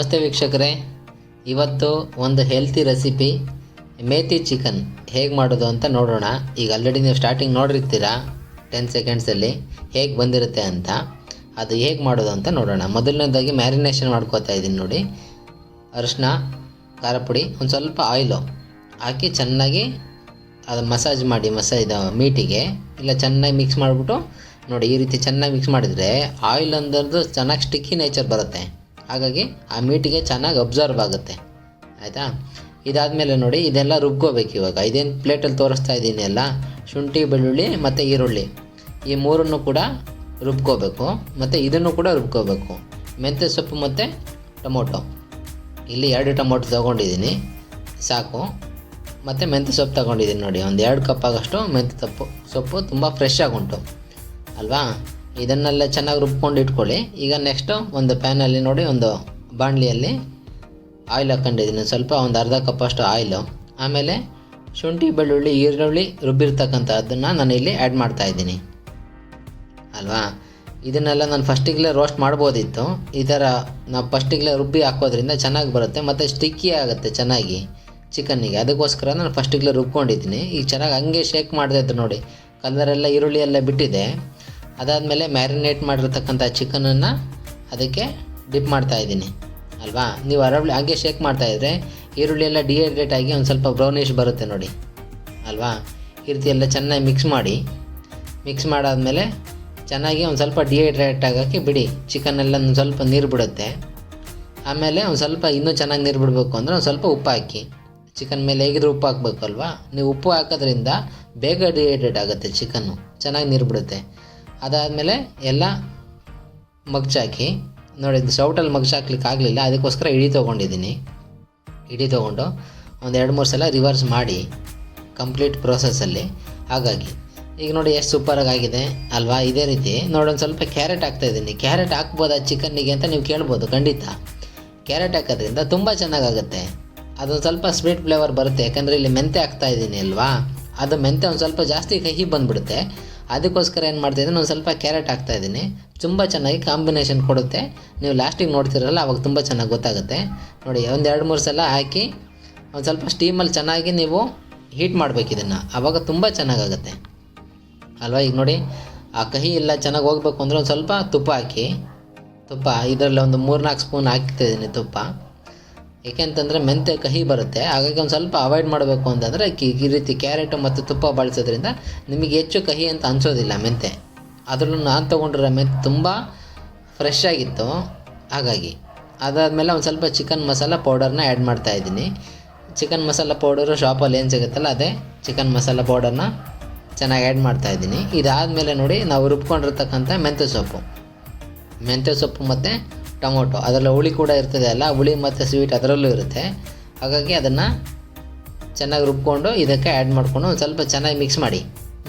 ನಮಸ್ತೆ ವೀಕ್ಷಕರೇ, ಇವತ್ತು ಒಂದು ಹೆಲ್ತಿ ರೆಸಿಪಿ ಮೇಥಿ ಚಿಕನ್ ಹೇಗೆ ಮಾಡೋದು ಅಂತ ನೋಡೋಣ. ಈಗ ಆಲ್ರೆಡಿ ನೀವು ಸ್ಟಾರ್ಟಿಂಗ್ ನೋಡಿರ್ತೀರ 10 ಸೆಕೆಂಡ್ಸಲ್ಲಿ ಹೇಗೆ ಬಂದಿರುತ್ತೆ ಅಂತ. ಅದು ಹೇಗೆ ಮಾಡೋದು ಅಂತ ನೋಡೋಣ. ಮೊದಲನೇದಾಗಿ ಮ್ಯಾರಿನೇಷನ್ ಮಾಡ್ಕೋತಾ ಇದ್ದೀನಿ ನೋಡಿ. ಅರಿಶಿನ, ಖಾರ ಪುಡಿ, ಒಂದು ಸ್ವಲ್ಪ ಆಯಿಲು ಹಾಕಿ ಚೆನ್ನಾಗಿ ಅದು ಮಸಾಜ್ ಮಾಡಿ ಮೀಟಿಗೆ ಇಲ್ಲ ಚೆನ್ನಾಗಿ ಮಿಕ್ಸ್ ಮಾಡಿಬಿಟ್ಟು ನೋಡಿ, ಈ ರೀತಿ ಚೆನ್ನಾಗಿ ಮಿಕ್ಸ್ ಮಾಡಿದರೆ ಆಯಿಲ್ ಅಂದ್ರದ್ದು ಚೆನ್ನಾಗಿ ಸ್ಟಿಕ್ಕಿ ನೇಚರ್ ಬರುತ್ತೆ. ಹಾಗಾಗಿ ಆ ಮೀಟಿಗೆ ಚೆನ್ನಾಗಿ ಅಬ್ಸರ್ವ್ ಆಗುತ್ತೆ. ಆಯಿತಾ? ಇದಾದಮೇಲೆ ನೋಡಿ, ಇದೆಲ್ಲ ರುಬ್ಕೋಬೇಕು. ಇವಾಗ ಇದೇನು ಪ್ಲೇಟಲ್ಲಿ ತೋರಿಸ್ತಾ ಇದ್ದೀನಿ ಅಲ್ಲ, ಶುಂಠಿ, ಬೆಳ್ಳುಳ್ಳಿ ಮತ್ತು ಈರುಳ್ಳಿ ಈ ಮೂರನ್ನು ಕೂಡ ರುಬ್ಕೋಬೇಕು. ಮತ್ತು ಇದನ್ನು ಕೂಡ ರುಬ್ಕೋಬೇಕು. ಮೆಂತ್ಯ ಸೊಪ್ಪು ಮತ್ತು ಟೊಮೊಟೊ, ಇಲ್ಲಿ 2 ಟೊಮೊಟೊ ತೊಗೊಂಡಿದ್ದೀನಿ ಸಾಕು. ಮತ್ತು ಮೆಂತ್ಯ ಸೊಪ್ಪು ತೊಗೊಂಡಿದ್ದೀನಿ ನೋಡಿ, ಒಂದು 2 ಕಪ್ ಆಗೋಷ್ಟು ಮೆಂತ್ಯ ಸೊಪ್ಪು ತುಂಬ ಫ್ರೆಶ್ ಆಗುಂಟು ಅಲ್ವಾ. ಇದನ್ನೆಲ್ಲ ಚೆನ್ನಾಗಿ ರುಬ್ಕೊಂಡು ಇಟ್ಕೊಳ್ಳಿ. ಈಗ ನೆಕ್ಸ್ಟು ಒಂದು ಪ್ಯಾನಲ್ಲಿ ನೋಡಿ, ಒಂದು ಬಾಣಲಿಯಲ್ಲಿ ಆಯಿಲ್ ಹಾಕ್ಕೊಂಡಿದ್ದೀನಿ ಸ್ವಲ್ಪ, ಒಂದು ಅರ್ಧ ಕಪ್ಪಷ್ಟು ಆಯಿಲು. ಆಮೇಲೆ ಶುಂಠಿ, ಬೆಳ್ಳುಳ್ಳಿ, ಈರುಳ್ಳಿ ರುಬ್ಬಿರ್ತಕ್ಕಂಥ ಅದನ್ನು ನಾನು ಇಲ್ಲಿ ಆ್ಯಡ್ ಮಾಡ್ತಾಯಿದ್ದೀನಿ ಅಲ್ವಾ. ಇದನ್ನೆಲ್ಲ ನಾನು ಫಸ್ಟಿಗಲೇ ರೋಸ್ಟ್ ಮಾಡ್ಬೋದಿತ್ತು. ಈ ಥರ ನಾವು ಫಸ್ಟಿಗಲೇ ರುಬ್ಬಿ ಹಾಕೋದ್ರಿಂದ ಚೆನ್ನಾಗಿ ಬರುತ್ತೆ ಮತ್ತು ಸ್ಟಿಕ್ಕಿ ಆಗುತ್ತೆ ಚೆನ್ನಾಗಿ ಚಿಕನ್ನಿಗೆ. ಅದಕ್ಕೋಸ್ಕರ ನಾನು ಫಸ್ಟಿಗಲೇ ರುಬ್ಕೊಂಡಿದ್ದೀನಿ. ಈಗ ಚೆನ್ನಾಗಿ ಹಂಗೆ ಶೇಕ್ ಮಾಡಿದೆ ನೋಡಿ, ಕಲರೆಲ್ಲ ಈರುಳ್ಳಿ ಎಲ್ಲ ಬಿಟ್ಟಿದೆ. ಅದಾದಮೇಲೆ ಮ್ಯಾರಿನೇಟ್ ಮಾಡಿರ್ತಕ್ಕಂಥ ಚಿಕನನ್ನು ಅದಕ್ಕೆ ಡಿಪ್ ಮಾಡ್ತಾಯಿದ್ದೀನಿ ಅಲ್ವಾ. ನೀವು ಹಾಗೆ ಶೇಕ್ ಮಾಡ್ತಾಯಿದ್ರೆ ಈರುಳ್ಳಿ ಎಲ್ಲ ಡಿಹೈಡ್ರೇಟ್ ಆಗಿ ಒಂದು ಸ್ವಲ್ಪ ಬ್ರೌನಿಷ್ ಬರುತ್ತೆ ನೋಡಿ ಅಲ್ವಾ. ಈ ರೀತಿ ಎಲ್ಲ ಚೆನ್ನಾಗಿ ಮಿಕ್ಸ್ ಮಾಡಾದಮೇಲೆ ಚೆನ್ನಾಗಿ ಒಂದು ಸ್ವಲ್ಪ ಡಿಹೈಡ್ರೇಟ್ ಆಗೋಕ್ಕೆ ಬಿಡಿ. ಚಿಕನ್ನೆಲ್ಲ ಒಂದು ಸ್ವಲ್ಪ ನೀರು ಬಿಡುತ್ತೆ. ಆಮೇಲೆ ಒಂದು ಸ್ವಲ್ಪ ಇನ್ನೂ ಚೆನ್ನಾಗಿ ನೀರು ಬಿಡಬೇಕು ಅಂದರೆ ಒಂದು ಸ್ವಲ್ಪ ಉಪ್ಪು ಹಾಕಿ. ಚಿಕನ್ ಮೇಲೆ ಹೇಗಿದ್ರೂ ಉಪ್ಪು ಹಾಕಬೇಕು ಅಲ್ವಾ. ನೀವು ಉಪ್ಪು ಹಾಕೋದ್ರಿಂದ ಬೇಗ ಡಿಹೈಡ್ರೇಟ್ ಆಗುತ್ತೆ ಚಿಕನ್ನು, ಚೆನ್ನಾಗಿ ನೀರು ಬಿಡುತ್ತೆ. ಅದಾದಮೇಲೆ ಎಲ್ಲ ಮಗ್ಚಾಕಿ ನೋಡಿ, ಇದು ಸೌಟಲ್ಲಿ ಮಗ್ಚಾಕ್ಲಿಕ್ಕೆ ಆಗಲಿಲ್ಲ, ಅದಕ್ಕೋಸ್ಕರ ಇಡಿ ತೊಗೊಂಡಿದ್ದೀನಿ. ಇಡಿ ತೊಗೊಂಡು ಒಂದು 2-3 ಸಲ ರಿವರ್ಸ್ ಮಾಡಿ ಕಂಪ್ಲೀಟ್ ಪ್ರೋಸೆಸ್ಸಲ್ಲಿ. ಹಾಗಾಗಿ ಈಗ ನೋಡಿ ಎಷ್ಟು ಸೂಪರಾಗಿ ಆಗಿದೆ ಅಲ್ವಾ. ಇದೇ ರೀತಿ ನೋಡಿ, ಒಂದು ಸ್ವಲ್ಪ ಕ್ಯಾರೆಟ್ ಹಾಕ್ತಾಯಿದ್ದೀನಿ. ಕ್ಯಾರೆಟ್ ಹಾಕ್ಬೋದಾ ಚಿಕನ್ನಿಗೆ ಅಂತ ನೀವು ಕೇಳ್ಬೋದು. ಖಂಡಿತ ಕ್ಯಾರೆಟ್ ಹಾಕೋದ್ರಿಂದ ತುಂಬ ಚೆನ್ನಾಗಾಗುತ್ತೆ. ಅದೊಂದು ಸ್ವಲ್ಪ ಸ್ವೀಟ್ ಫ್ಲೇವರ್ ಬರುತ್ತೆ, ಯಾಕಂದರೆ ಇಲ್ಲಿ ಮೆಂತ್ಯ ಹಾಕ್ತಾಯಿದ್ದೀನಿ ಅಲ್ವಾ. ಅದು ಮೆಂತ್ಯ ಒಂದು ಸ್ವಲ್ಪ ಜಾಸ್ತಿ ಕಹಿ ಬಂದುಬಿಡುತ್ತೆ. ಅದಕ್ಕೋಸ್ಕರ ಏನು ಮಾಡ್ತಾಯಿದ್ದೀನಿ, ಒಂದು ಸ್ವಲ್ಪ ಕ್ಯಾರೆಟ್ ಹಾಕ್ತಾಯಿದ್ದೀನಿ. ತುಂಬ ಚೆನ್ನಾಗಿ ಕಾಂಬಿನೇಷನ್ ಕೊಡುತ್ತೆ. ನೀವು ಲಾಸ್ಟಿಗೆ ನೋಡ್ತಿರಲ್ಲ, ಅವಾಗ ತುಂಬ ಚೆನ್ನಾಗಿ ಗೊತ್ತಾಗುತ್ತೆ ನೋಡಿ. ಒಂದು 2-3 ಸಲ ಹಾಕಿ ಒಂದು ಸ್ವಲ್ಪ ಸ್ಟೀಮಲ್ಲಿ ಚೆನ್ನಾಗಿ ನೀವು ಹೀಟ್ ಮಾಡಬೇಕು ಇದನ್ನು, ಆವಾಗ ತುಂಬ ಚೆನ್ನಾಗಾಗುತ್ತೆ ಅಲ್ವಾ. ಈಗ ನೋಡಿ, ಆ ಕಹಿ ಎಲ್ಲ ಚೆನ್ನಾಗಿ ಹೋಗಬೇಕು ಅಂದರೆ ಒಂದು ಸ್ವಲ್ಪ ತುಪ್ಪ ಹಾಕಿ. ತುಪ್ಪ ಇದರಲ್ಲಿ ಒಂದು 3-4 ಸ್ಪೂನ್ ಹಾಕ್ತಾಯಿದ್ದೀನಿ ತುಪ್ಪ. ಏಕೆಂತಂದರೆ ಮೆಂತ್ಯ ಕಹಿ ಬರುತ್ತೆ, ಹಾಗಾಗಿ ಒಂದು ಸ್ವಲ್ಪ ಅವಾಯ್ಡ್ ಮಾಡಬೇಕು ಅಂತಂದರೆ ಈ ರೀತಿ ಕ್ಯಾರೆಟು ಮತ್ತು ತುಪ್ಪ ಬಳಸೋದ್ರಿಂದ ನಿಮಗೆ ಹೆಚ್ಚು ಕಹಿ ಅಂತ ಅನಿಸೋದಿಲ್ಲ ಮೆಂತ್ಯ. ಅದರಲ್ಲೂ ನಾನು ತೊಗೊಂಡಿರೋ ಮೆಂತ್ಯ ತುಂಬ ಫ್ರೆಶ್ ಆಗಿತ್ತು. ಹಾಗಾಗಿ ಅದಾದಮೇಲೆ ಒಂದು ಸ್ವಲ್ಪ ಚಿಕನ್ ಮಸಾಲ ಪೌಡರ್ನ ಆ್ಯಡ್ ಮಾಡ್ತಾಯಿದ್ದೀನಿ. ಚಿಕನ್ ಮಸಾಲ ಪೌಡರು ಶಾಪಲ್ಲಿ ಏನು ಸಿಗುತ್ತಲ್ಲ, ಅದೇ ಚಿಕನ್ ಮಸಾಲ ಪೌಡರ್ನ ಚೆನ್ನಾಗಿ ಆ್ಯಡ್ ಮಾಡ್ತಾಯಿದ್ದೀನಿ. ಇದಾದಮೇಲೆ ನೋಡಿ, ನಾವು ರುಬ್ಕೊಂಡಿರ್ತಕ್ಕಂಥ ಮೆಂತ್ಯ ಸೊಪ್ಪು ಮತ್ತು ಟೊಮೊಟೊ, ಅದರಲ್ಲಿ ಹುಳಿ ಕೂಡ ಇರ್ತದೆ ಅಲ್ಲ, ಹುಳಿ ಮತ್ತು ಸ್ವೀಟ್ ಅದರಲ್ಲೂ ಇರುತ್ತೆ. ಹಾಗಾಗಿ ಅದನ್ನು ಚೆನ್ನಾಗಿ ರುಬ್ಕೊಂಡು ಇದಕ್ಕೆ ಆ್ಯಡ್ ಮಾಡಿಕೊಂಡು ಒಂದು ಸ್ವಲ್ಪ ಚೆನ್ನಾಗಿ ಮಿಕ್ಸ್ ಮಾಡಿ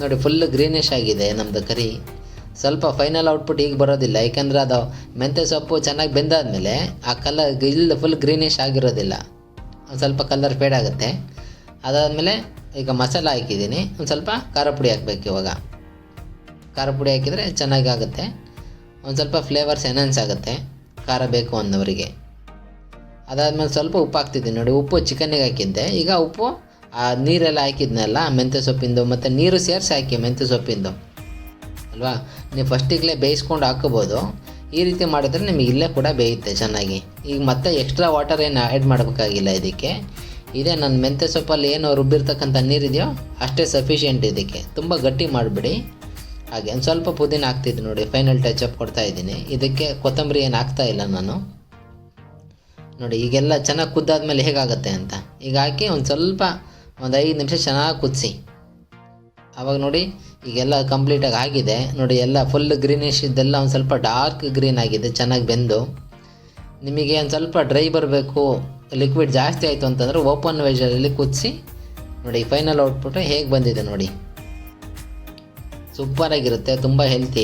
ನೋಡಿ. ಫುಲ್ ಗ್ರೀನಿಶ್ ಆಗಿದೆ ನಮ್ಮದು ಕರಿ. ಸ್ವಲ್ಪ ಫೈನಲ್ ಔಟ್ಪುಟ್ ಈಗ ಬರೋದಿಲ್ಲ, ಏಕೆಂದರೆ ಅದು ಮೆಂತ್ಯ ಸೊಪ್ಪು ಚೆನ್ನಾಗಿ ಬೆಂದಾದಮೇಲೆ ಆ ಕಲರ್ ಇಲ್ಲಿ ಫುಲ್ ಗ್ರೀನಿಶ್ ಆಗಿರೋದಿಲ್ಲ, ಒಂದು ಸ್ವಲ್ಪ ಕಲರ್ ಫೇಡ್ ಆಗುತ್ತೆ. ಅದಾದಮೇಲೆ ಈಗ ಮಸಾಲ ಹಾಕಿದ್ದೀನಿ, ಒಂದು ಸ್ವಲ್ಪ ಖಾರ ಪುಡಿ ಹಾಕಬೇಕು. ಇವಾಗ ಖಾರ ಪುಡಿ ಹಾಕಿದರೆ ಚೆನ್ನಾಗಿ ಆಗುತ್ತೆ, ಒಂದು ಸ್ವಲ್ಪ ಫ್ಲೇವರ್ಸ್ ಎನ್ಹಾನ್ಸ್ ಆಗುತ್ತೆ ಖಾರ ಬೇಕು ಅನ್ನೋರಿಗೆ. ಅದಾದಮೇಲೆ ಸ್ವಲ್ಪ ಉಪ್ಪು ಹಾಕ್ತಿದ್ದೀನಿ ನೋಡಿ. ಉಪ್ಪು ಚಿಕನ್ನಿಗೆ ಹಾಕಿದ್ದೆ. ಈಗ ಉಪ್ಪು ಆ ನೀರೆಲ್ಲ ಹಾಕಿದ್ನಲ್ಲ ಮೆಂತ್ಯ ಸೊಪ್ಪಿಂದು, ಮತ್ತು ನೀರು ಸೇರಿಸಿ ಹಾಕಿ ಮೆಂತ್ಯ ಸೊಪ್ಪಿಂದು ಅಲ್ವಾ. ನೀವು ಫಸ್ಟಿಗಲೇ ಬೇಯಿಸ್ಕೊಂಡು ಹಾಕೋಬೋದು. ಈ ರೀತಿ ಮಾಡಿದ್ರೆ ನಿಮಗೆ ಇಲ್ಲೇ ಕೂಡ ಬೇಯುತ್ತೆ ಚೆನ್ನಾಗಿ. ಈಗ ಮತ್ತೆ ಎಕ್ಸ್ಟ್ರಾ ವಾಟರ್ ಏನು ಆ್ಯಡ್ ಮಾಡಬೇಕಾಗಿಲ್ಲ ಇದಕ್ಕೆ. ಇದೇ ನನ್ನ ಮೆಂತ್ಯ ಸೊಪ್ಪಲ್ಲಿ ಏನು ರುಬ್ಬಿರ್ತಕ್ಕಂಥ ನೀರಿದೆಯೋ ಅಷ್ಟೇ ಸಫಿಷಿಯೆಂಟ್ ಇದಕ್ಕೆ. ತುಂಬ ಗಟ್ಟಿ ಮಾಡಿಬಿಡಿ. ಹಾಗೆ ಒಂದು ಸ್ವಲ್ಪ ಪುದೀನ ಹಾಕ್ತಿದ್ದು ನೋಡಿ, ಫೈನಲ್ ಟಚಪ್ ಕೊಡ್ತಾಯಿದ್ದೀನಿ. ಇದಕ್ಕೆ ಕೊತ್ತಂಬರಿ ಏನು ಹಾಕ್ತಾಯಿಲ್ಲ ನಾನು ನೋಡಿ. ಈಗೆಲ್ಲ ಚೆನ್ನಾಗಿ ಕುದ್ದಾದ್ಮೇಲೆ ಹೇಗಾಗುತ್ತೆ ಅಂತ ಈಗ ಹಾಕಿ ಒಂದು 5 ನಿಮಿಷ ಚೆನ್ನಾಗಿ ಕುದಿಸಿ. ಆವಾಗ ನೋಡಿ, ಈಗೆಲ್ಲ ಕಂಪ್ಲೀಟಾಗಿ ಆಗಿದೆ ನೋಡಿ. ಎಲ್ಲ ಫುಲ್ ಗ್ರೀನಿಶ್ ಇದೆಲ್ಲ ಒಂದು ಸ್ವಲ್ಪ ಡಾರ್ಕ್ ಗ್ರೀನ್ ಆಗಿದೆ ಚೆನ್ನಾಗಿ ಬೆಂದು. ನಿಮಗೆ ಒಂದು ಸ್ವಲ್ಪ ಡ್ರೈ ಬರಬೇಕು, ಲಿಕ್ವಿಡ್ ಜಾಸ್ತಿ ಆಯಿತು ಅಂತಂದರೆ ಓಪನ್ ವೆಜರಲ್ಲಿ ಕುದಿಸಿ ನೋಡಿ. ಫೈನಲ್ ಔಟ್ಪುಟ್ ಹೇಗೆ ಬಂದಿದೆ ನೋಡಿ, ಸೂಪರಾಗಿರುತ್ತೆ, ತುಂಬ ಹೆಲ್ತಿ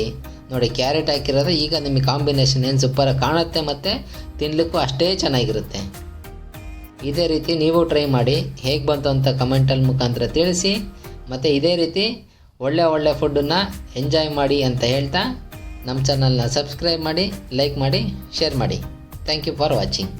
ನೋಡಿ. ಕ್ಯಾರೆಟ್ ಹಾಕಿರೋದು ಈಗ ನಿಮಗೆ ಕಾಂಬಿನೇಷನ್ ಏನು ಸೂಪರಾಗಿ ಕಾಣುತ್ತೆ ಮತ್ತು ತಿನ್ನಲಿಕ್ಕೂ ಅಷ್ಟೇ ಚೆನ್ನಾಗಿರುತ್ತೆ. ಇದೇ ರೀತಿ ನೀವು ಟ್ರೈ ಮಾಡಿ, ಹೇಗೆ ಬಂತು ಅಂತ ಕಮೆಂಟಲ್ಲಿ ಮುಖಾಂತರ ತಿಳಿಸಿ. ಮತ್ತು ಇದೇ ರೀತಿ ಒಳ್ಳೆ ಫುಡ್ಡನ್ನು ಎಂಜಾಯ್ ಮಾಡಿ ಅಂತ ಹೇಳ್ತಾ ನಮ್ಮ ಚಾನಲ್ನ ಸಬ್ಸ್ಕ್ರೈಬ್ ಮಾಡಿ, ಲೈಕ್ ಮಾಡಿ, ಶೇರ್ ಮಾಡಿ. Thank you for watching.